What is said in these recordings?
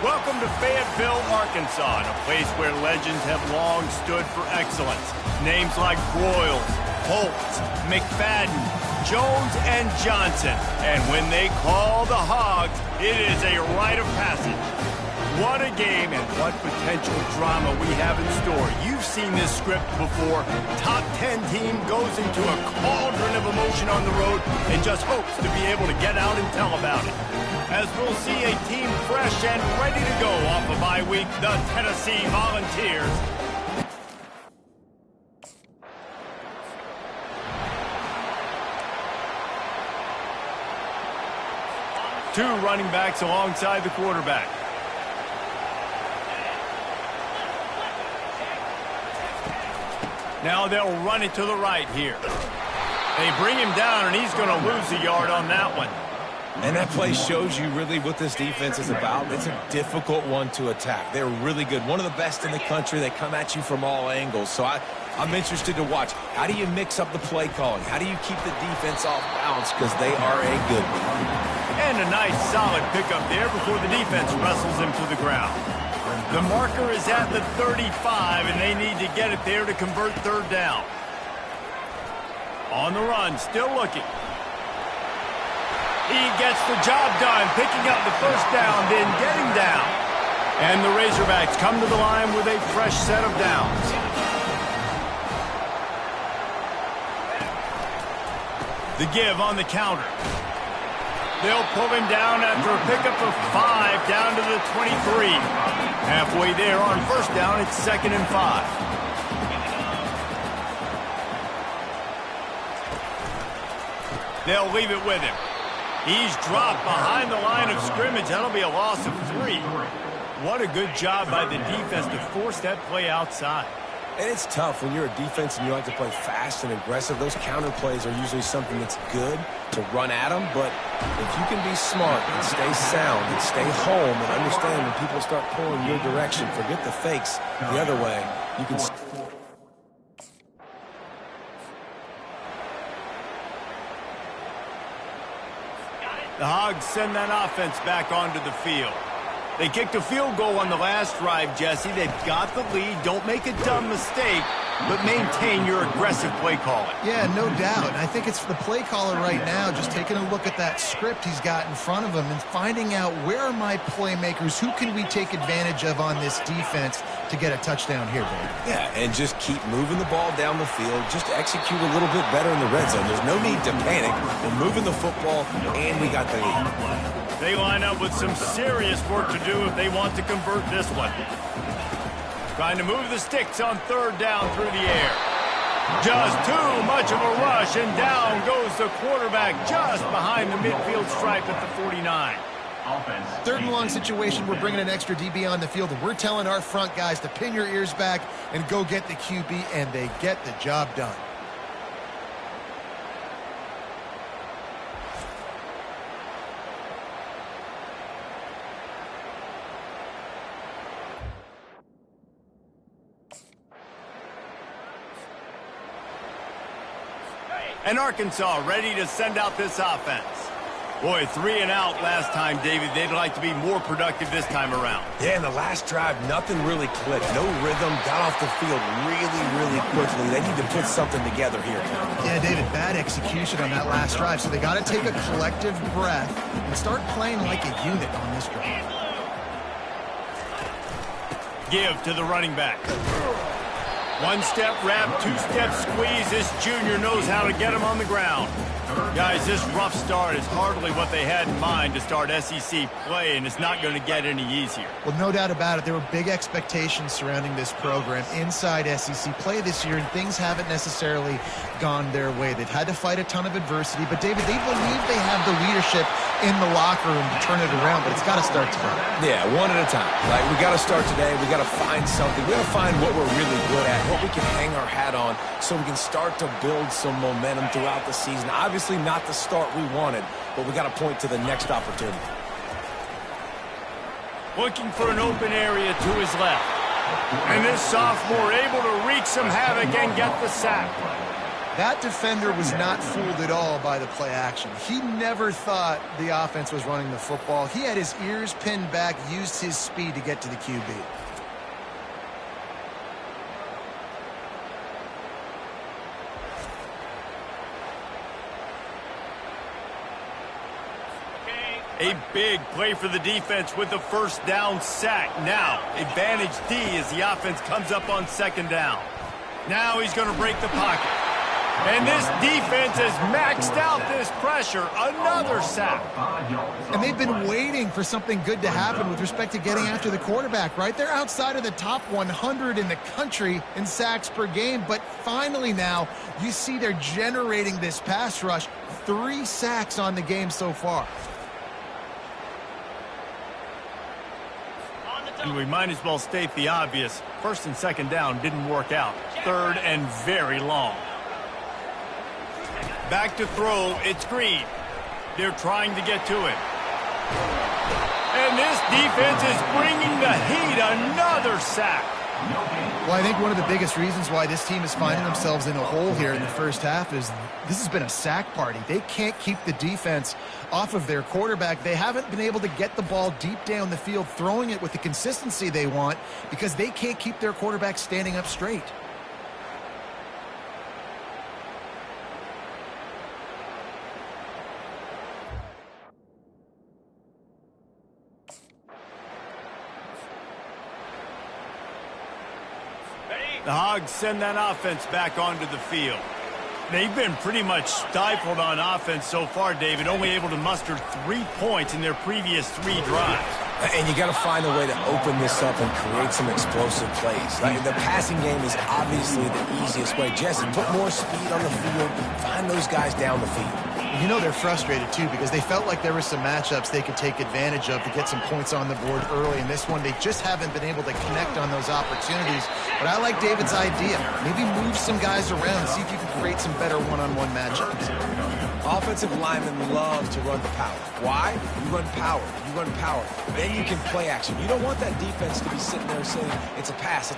Welcome to Fayetteville, Arkansas, a place where legends have long stood for excellence. Names like Royals, Holtz, McFadden, Jones, and Johnson. And when they call the Hogs, it is a rite of passage. What a game and what potential drama we have in store. You've seen this script before. Top 10 team goes into a cauldron of emotion on the road and just hopes to be able to get out and tell about it. As we'll see a team fresh and ready to go off a bye week, the Tennessee Volunteers. Two running backs alongside the quarterback. Now they'll run it to the right here. They bring him down, and he's going to lose a yard on that one. And that play shows you really what this defense is about. It's a difficult one to attack. They're really good. One of the best in the country. They come at you from all angles. So I'm interested to watch. How do you mix up the play calling? How do you keep the defense off balance? Because they are a good one. And a nice solid pickup there before the defense wrestles him to the ground. The marker is at the 35, and they need to get it there to convert third down. On the run, still looking. He gets the job done, picking up the first down, then getting down. And the Razorbacks come to the line with a fresh set of downs. The give on the counter. They'll pull him down after a pickup of 5 down to the 23. Halfway there on first down, it's 2nd and 5. They'll leave it with him. He's dropped behind the line of scrimmage. That'll be a loss of 3. What a good job by the defense to force that play outside. And it's tough when you're a defense and you like to play fast and aggressive. Those counter plays are usually something that's good to run at them. But if you can be smart and stay sound and stay home and understand when people start pulling your direction, forget the fakes the other way, you can... The Hogs send that offense back onto the field. They kicked a field goal on the last drive, Jesse. They've got the lead. Don't make a dumb mistake, but maintain your aggressive play calling. Yeah, no doubt. I think it's the play caller right now just taking a look at that script he's got in front of him and finding out where are my playmakers, who can we take advantage of on this defense to get a touchdown here, Dave. Yeah, and just keep moving the ball down the field. Just execute a little bit better in the red zone. There's no need to panic. We're moving the football, and we got the lead. They line up with some serious work to do if they want to convert this one. Trying to move the sticks on third down through the air. Just too much of a rush, and down goes the quarterback just behind the midfield stripe at the 49. Third and long situation, we're bringing an extra DB on the field, and we're telling our front guys to pin your ears back and go get the QB, and they get the job done. And Arkansas ready to send out this offense. Boy, 3 and out last time, David. They'd like to be more productive this time around. Yeah, in the last drive, nothing really clicked. No rhythm, got off the field really quickly. They need to put something together here. Yeah, David, bad execution on that last drive. So they got to take a collective breath and start playing like a unit on this drive. Give to the running back. One-step wrap, two-step squeeze. This junior knows how to get him on the ground. Guys, this rough start is hardly what they had in mind to start SEC play, and it's not going to get any easier. Well, no doubt about it. There were big expectations surrounding this program inside SEC play this year, and things haven't necessarily gone their way. They've had to fight a ton of adversity, but, David, they believe they have the leadership in the locker room to turn it around, but it's got to start today. Yeah, one at a time. Like, we got to start today. We got to find something. We got to find what we're really good at, what we can hang our hat on, so we can start to build some momentum throughout the season. Obviously not the start we wanted, but we got to point to the next opportunity. Looking for an open area to his left. And this sophomore able to wreak some havoc and get the sack. That defender was not fooled at all by the play action. He never thought the offense was running the football. He had his ears pinned back, used his speed to get to the QB. A big play for the defense with the first down sack. Now, advantage D as the offense comes up on second down. Now he's going to break the pocket. And this defense has maxed out this pressure. Another sack. And they've been waiting for something good to happen with respect to getting after the quarterback, right? They're outside of the top 100 in the country in sacks per game, but finally now you see they're generating this pass rush. 3 sacks on the game so far. We might as well state the obvious. First and second down didn't work out. Third and very long. Back to throw, it's Green. They're trying to get to it. And this defense is bringing the heat. Another sack. Well, I think one of the biggest reasons why this team is finding themselves in a hole here in the first half is this has been a sack party. They can't keep the defense off of their quarterback. They haven't been able to get the ball deep down the field, throwing it with the consistency they want because they can't keep their quarterback standing up straight. The Hogs send that offense back onto the field. They've been pretty much stifled on offense so far, David, only able to muster 3 points in their previous 3 drives. And you got to find a way to open this up and create some explosive plays. Like, the passing game is obviously the easiest way. Jesse, put more speed on the field, find those guys down the field. You know they're frustrated, too, because they felt like there were some matchups they could take advantage of to get some points on the board early. In this one, they just haven't been able to connect on those opportunities. But I like David's idea. Maybe move some guys around and see if you can create some better one-on-one matchups. Offensive linemen love to run the power. Why? You run power. You run power. Then you can play action. You don't want that defense to be sitting there saying, it's a pass,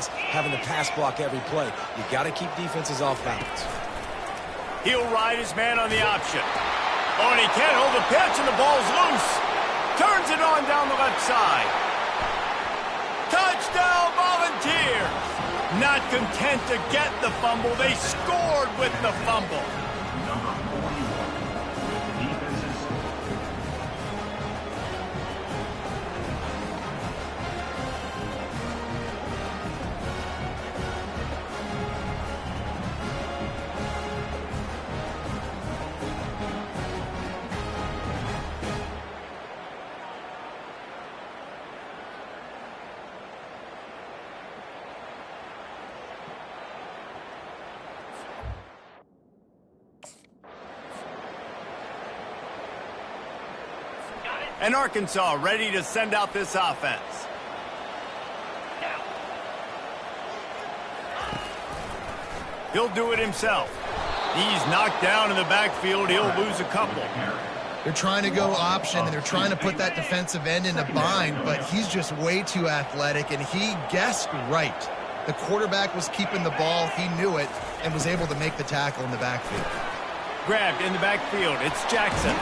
having to pass block every play. You got to keep defenses off balance. He'll ride his man on the option. Oh, and he can't hold the pitch, and the ball's loose. Turns it on down the left side. Touchdown, Volunteers! Not content to get the fumble, they scored with the fumble. And Arkansas ready to send out this offense. He'll do it himself. He's knocked down in the backfield. He'll lose a couple. They're trying to go option, and they're trying to put that defensive end in a bind, but he's just way too athletic, and he guessed right. The quarterback was keeping the ball. He knew it and was able to make the tackle in the backfield. Grabbed in the backfield. It's Jackson.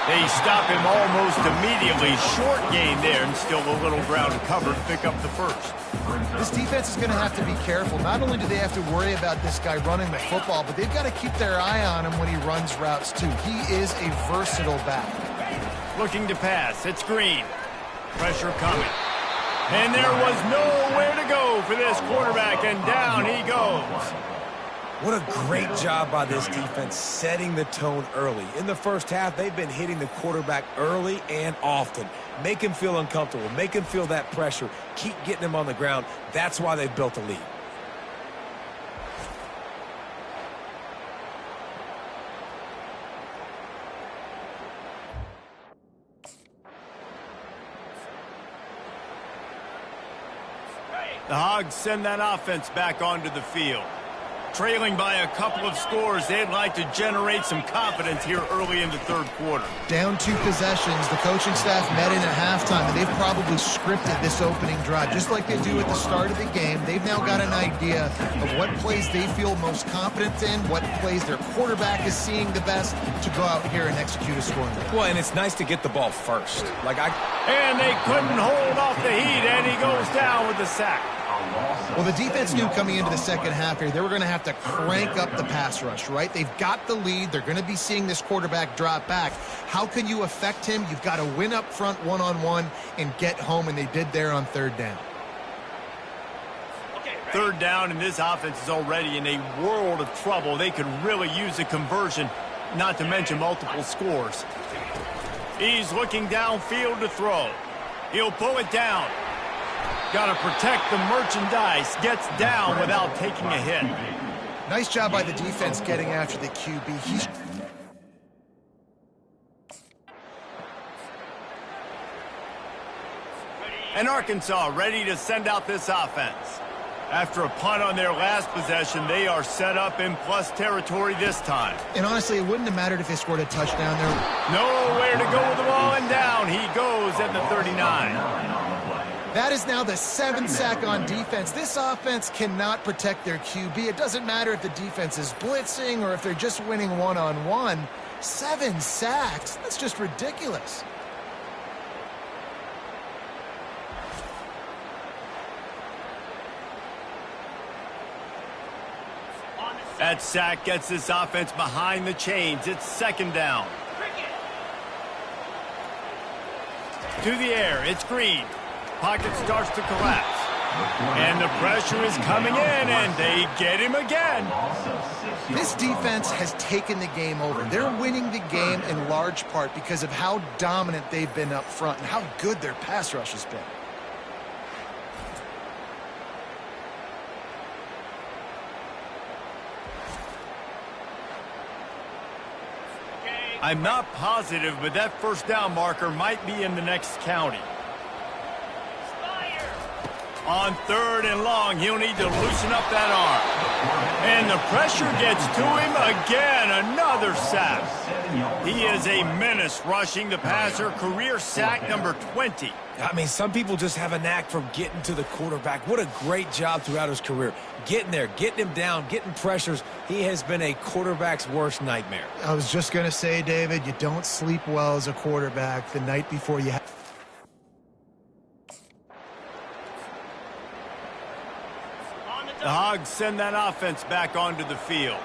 They stop him almost immediately. Short gain there, and still a little ground to cover to pick up the first. This defense is going to have to be careful. Not only do they have to worry about this guy running the football, but they've got to keep their eye on him when he runs routes, too. He is a versatile back. Looking to pass. It's Green. Pressure coming. And there was nowhere to go for this quarterback, and down he goes. What a great job by this defense setting the tone early. In the first half, they've been hitting the quarterback early and often. Make him feel uncomfortable. Make him feel that pressure. Keep getting him on the ground. That's why they've built a lead. The Hogs send that offense back onto the field. Trailing by a couple of scores, they'd like to generate some confidence here early in the third quarter. Down 2 possessions, the coaching staff met in at halftime, and they've probably scripted this opening drive. Just like they do at the start of the game, they've now got an idea of what plays they feel most confident in, what plays their quarterback is seeing the best to go out here and execute a scoring drive. Well, and it's nice to get the ball first. And they couldn't hold off the heat, and he goes down with the sack. Well, the defense knew coming into the second half here, they were going to have to crank up the pass rush, right? They've got the lead. They're going to be seeing this quarterback drop back. How can you affect him? You've got to win up front one-on-one and get home, and they did there on third down. Third down, and this offense is already in a world of trouble. They could really use a conversion, not to mention multiple scores. He's looking downfield to throw. He'll pull it down. Got to protect the merchandise. Gets down without taking a hit. Nice job by the defense getting after the QB. And Arkansas ready to send out this offense. After a punt on their last possession, they are set up in plus territory this time. And honestly, it wouldn't have mattered if they scored a touchdown there. Nowhere to go with the ball, and down he goes at the 39. That is now the 7th sack on defense. This offense cannot protect their QB. It doesn't matter if the defense is blitzing or if they're just winning one-on-one. 7 sacks? That's just ridiculous. That sack gets this offense behind the chains. It's second down. To the air, it's Green. Pocket starts to collapse. And the pressure is coming in, and they get him again. This defense has taken the game over. They're winning the game in large part because of how dominant they've been up front and how good their pass rush has been. I'm not positive, but that first down marker might be in the next county. On third and long, he'll need to loosen up that arm. And the pressure gets to him again. Another sack. He is a menace rushing the passer. Career sack number 20. I mean, some people just have a knack for getting to the quarterback. What a great job throughout his career. Getting there, getting him down, getting pressures. He has been a quarterback's worst nightmare. I was just going to say, David, you don't sleep well as a quarterback the night before you have. The Hogs send that offense back onto the field.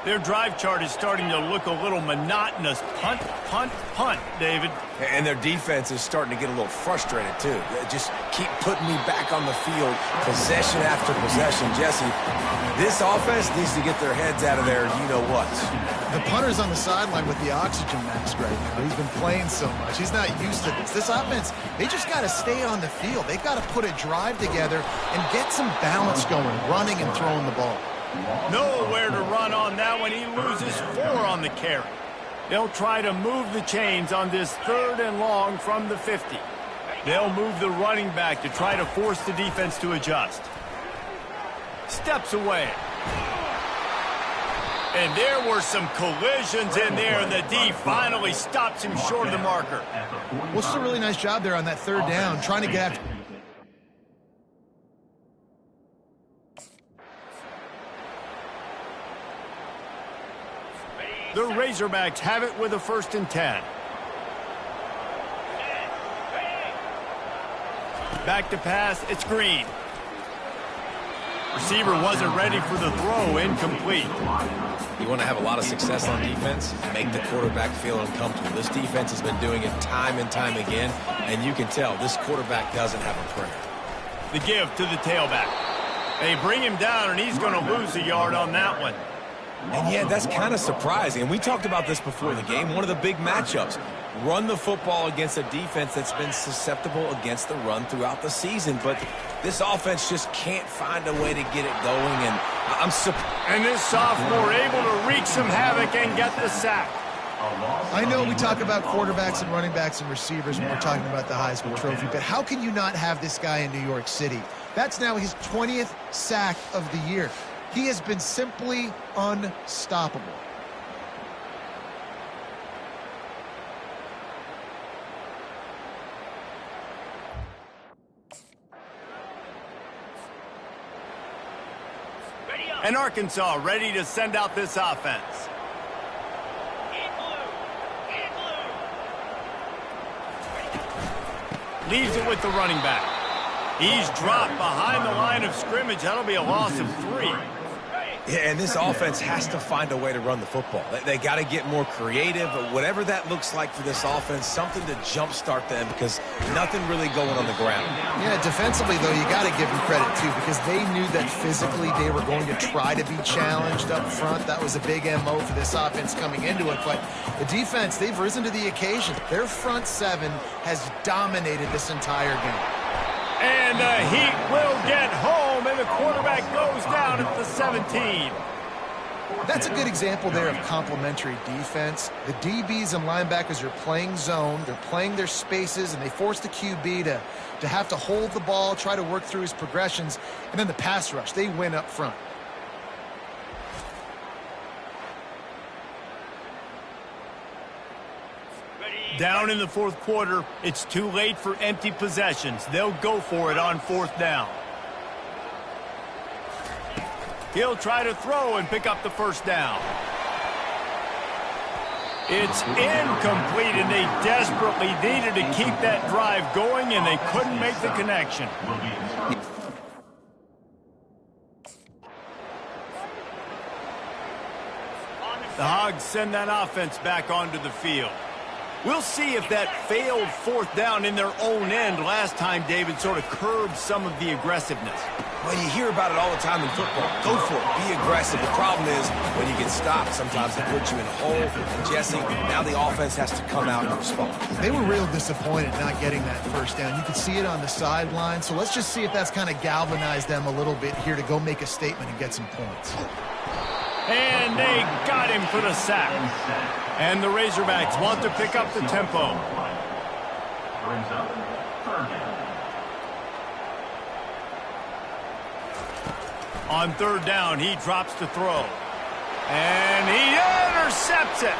Their drive chart is starting to look a little monotonous. Punt, punt, punt, David. And their defense is starting to get a little frustrated, too. They just keep putting me back on the field, possession after possession. Jesse, this offense needs to get their heads out of there, you-know-what. The punter's on the sideline with the oxygen mask right now. He's been playing so much. He's not used to this. This offense, they just got to stay on the field. They've got to put a drive together and get some balance going, running and throwing the ball. Nowhere to run on that one. He loses 4 on the carry. They'll try to move the chains on this third and long from the 50. They'll move the running back to try to force the defense to adjust. Steps away. And there were some collisions in there, and the D finally stops him short of the marker. Well, it's a really nice job there on that third down, trying to get after. The Razorbacks have it with a 1st and 10. Back to pass, it's Green. Receiver wasn't ready for the throw, incomplete. You want to have a lot of success on defense, make the quarterback feel uncomfortable. This defense has been doing it time and time again, and you can tell this quarterback doesn't have a prayer. The give to the tailback. They bring him down, and he's going to lose a yard on that one. And yeah, that's kind of surprising. And we talked about this before the game. One of the big matchups. Run the football against a defense that's been susceptible against the run throughout the season. But this offense just can't find a way to get it going. And I'm surprised. And this sophomore able to wreak some havoc and get the sack. I know we talk about quarterbacks and running backs and receivers when we're talking about the Heisman Trophy, but how can you not have this guy in New York City? That's now his 20th sack of the year. He has been simply unstoppable. And Arkansas ready to send out this offense. Leaves it with the running back. He's dropped behind the line of scrimmage. That'll be a loss of 3. Yeah, and this offense has to find a way to run the football. They got to get more creative, whatever that looks like for this offense, something to jumpstart them because nothing really going on the ground. Yeah, defensively, though, you got to give them credit, too, because they knew that physically they were going to try to be challenged up front. That was a big MO for this offense coming into it. But the defense, they've risen to the occasion. Their front seven has dominated this entire game. And the Heat will get home, and the quarterback goes down at the 17. That's a good example there of complementary defense. The DBs and linebackers are playing zone, they're playing their spaces, and they force the QB to have to hold the ball, try to work through his progressions, and then the pass rush, they win up front. Down in the fourth quarter, it's too late for empty possessions. They'll go for it on 4th down. He'll try to throw and pick up the first down. It's incomplete, and they desperately needed to keep that drive going, and they couldn't make the connection. The Hogs send that offense back onto the field. We'll see if that failed 4th down in their own end last time, David, sort of curbed some of the aggressiveness. Well, you hear about it all the time in football. Go for it. Be aggressive. The problem is when you get stopped, sometimes it puts you in a hole. And Jesse, now the offense has to come out and respond. They were real disappointed not getting that first down. You could see it on the sideline. So let's just see if that's kind of galvanized them a little bit here to go make a statement and get some points. And they got him for the sack. And the Razorbacks want to pick up the tempo. On 3rd down, he drops to throw. And he intercepts it.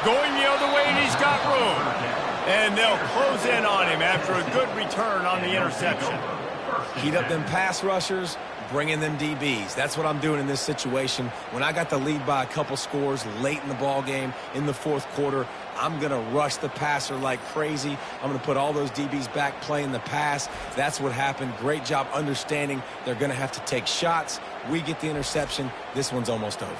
Going the other way, and he's got room. And they'll close in on him after a good return on the interception. Heat up them pass rushers, bring in them DBs. That's what I'm doing in this situation. When I got the lead by a couple scores late in the ball game in the 4th quarter, I'm going to rush the passer like crazy. I'm going to put all those DBs back playing the pass. That's what happened. Great job understanding they're going to have to take shots. We get the interception. This one's almost over.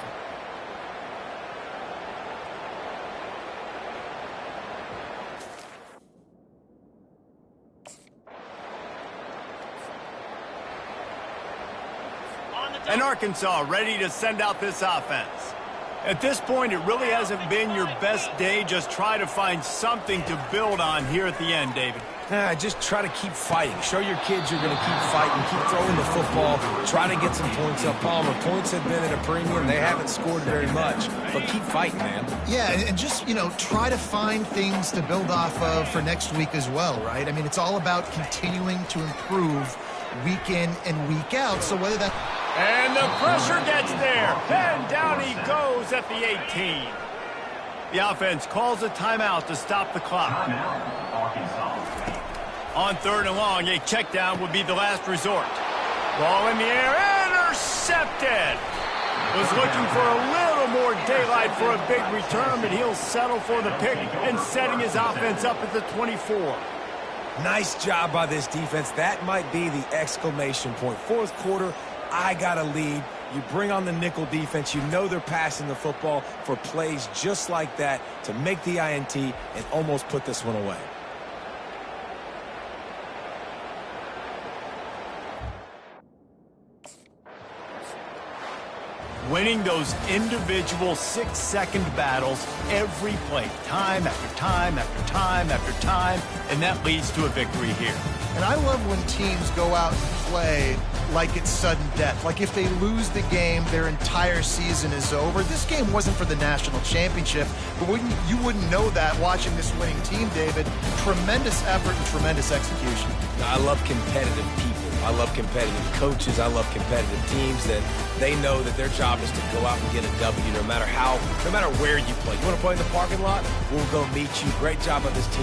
And Arkansas ready to send out this offense. At this point, it really hasn't been your best day. Just try to find something to build on here at the end, David. Just try to keep fighting. Show your kids you're going to keep fighting. Keep throwing the football. Try to get some points up. Palmer, points have been at a premium. They haven't scored very much, but keep fighting, man. Yeah, and just, try to find things to build off of for next week as well, right? I mean, it's all about continuing to improve week in and week out. So whether that... And the pressure gets there. And down he goes at the 18. The offense calls a timeout to stop the clock. On 3rd and long, a check down would be the last resort. Ball in the air, intercepted. Was looking for a little more daylight for a big return, but he'll settle for the pick and setting his offense up at the 24. Nice job by this defense. That might be the exclamation point. 4th quarter, I got a lead. You bring on the nickel defense. You know they're passing the football for plays just like that to make the INT and almost put this one away. Winning those individual 6-second battles every play, time after time after time after time, and that leads to a victory here. And I love when teams go out and play like it's sudden death. Like if they lose the game, their entire season is over. This game wasn't for the national championship, but you wouldn't know that watching this winning team, David. Tremendous effort and tremendous execution. I love competitive people. I love competitive coaches. I love competitive teams that they know that their job is to go out and get a W no matter where you play. You want to play in the parking lot? We'll go meet you. Great job of this team.